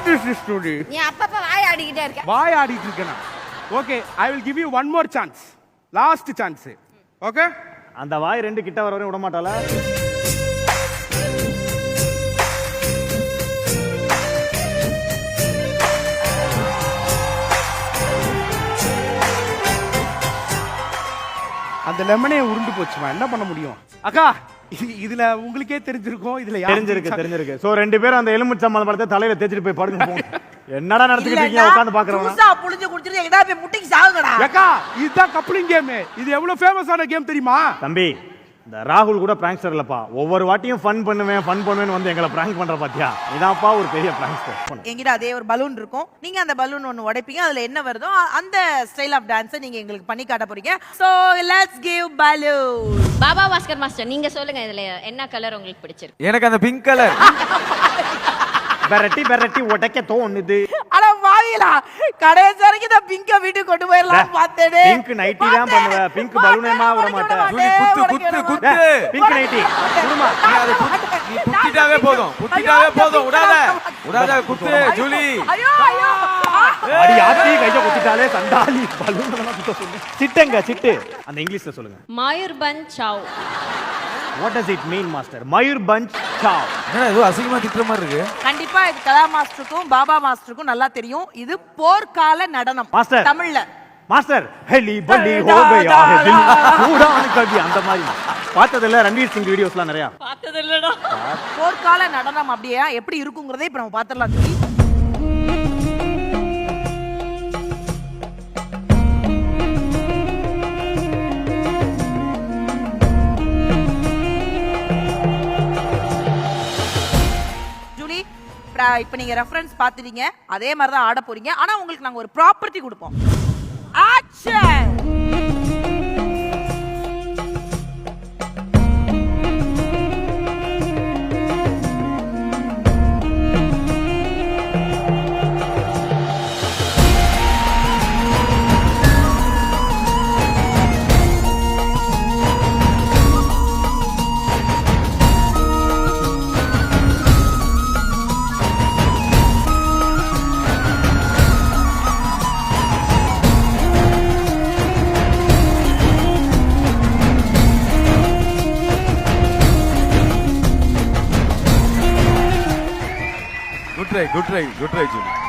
What is this story? நீ அப்பப்ப வாய் ஆடிக்கிட்டே இருக்க. வாய் ஆடிட்டு இருக்கேனா? Okay, I will give you one more chance. Last chance. Okay? அந்த வாய் ரெண்டு கிட்ட வர வரையும் விட மாட்டாளா? அந்த லெமனே உருண்டு போச்சுமா, என்ன பண்ண முடியும்? அக்கா, இதுல உங்களுக்கே தெரிஞ்சிருக்கும். இதுல தெரிஞ்சிருக்கு. சோ ரெண்டு பேரும் அந்த எலுமிச்சம்பழம் பழத்தை தலையில தேய்ச்சிட்டு போய் படுங்க போங்க. என்னடா நடந்துக்கிட்டு இருக்கீங்க உட்கார்ந்து பாக்குறவங்க? புதுசா புளிஞ்சு குடிச்சிட்டு எங்கடா போய் முட்டிக்கு சாவுங்கடா. அக்கா, இதுதான் கப்ளிங் கேம். இது எவ்வளவு ஃபேமஸான கேம் தெரியுமா? தம்பி, இந்த ராகுல் கூட பிராங்க்ஸ்டர் இல்லப்பா. ஒவ்வொரு வாட்டியும் ஃபன் பண்ணுவேன் வந்து எங்களை பிராங்க் பண்ற பாத்தியா? இதான்ப்பா ஒரு பெரிய பிராங்க்ஸ்டர். எங்கிட்ட அதே ஒரு பலூன் இருக்கும். நீங்க அந்த பலூன் ஒன்னு உடைப்பீங்க. அதுல என்ன வருதோ அந்த ஸ்டைல் ஆஃப் டான்ஸ் நீங்க எங்களுக்கு பண்ணி காட்ட போறீங்க. So let's give balloon. Baba Bhaskar master, நீங்க சொல்லுங்க இதுல என்ன கலர் உங்களுக்கு பிடிச்சிருக்கு? எனக்கு அந்த பிங்க் கலர். பெரட்டி உடைக்க தோணுது. அட வாயிலா, கடைசி வரைக்கும் இந்த பிங்க வீட்டுக்கு கொண்டு போயிடலாம் பார்த்தேனே. பிங்க் நைட்டி தான் பண்ணுவ, பிங்க் பலூனேமா விட மாட்டேன். ஜூலி குத்து. பிங்க் நைட்டி குடுமா. நீ குத்திட்டாவே போதும். விடாத குத்து ஜூலி. ஐயோ. அடி ஆத்தி கைய குத்திட்டாலே சண்டாலி. பலூன் குத்த சொல்லு. சிட்டு அந்த இங்கிலீஷ்ல சொல்லுங்க. Mayurbhanj Chhau. What does it mean, master? Mayurbhanj Chhau. என்ன இது அசிங்கமா திட்டுற மாதிரி இருக்கு? கண்டிப்பா இது கலா மாஸ்டருக்கும் பாபா மாஸ்டருக்கும் நல்லா தெரியும். இது போர்க்கால நடனம். மாஸ்டர் தமிழ்ல. மாஸ்டர் ஹெலி பலி ஹோ கயா ஹே தில் கூடான் கவி அந்த மாதிரி பார்த்ததில்ல. ரன்வீர் சிங் வீடியோஸ்லாம் நிறைய பார்த்ததில்லடா. போர்க்கால நடனம் அப்படியே எப்படி இருக்குங்கிறதை இப்ப நம்ம பாத்துறலாம். ஜூலி, இப்ப நீங்க ரெஃபரன்ஸ் பாத்துட்டீங்க. அதே மாதிரி தான் ஆட போறீங்க. ஆனா உங்களுக்கு நாங்க ஒரு ப்ராப்பர்ட்டி கொடுப்போம். ஆக்ஷன். Good try, Julie.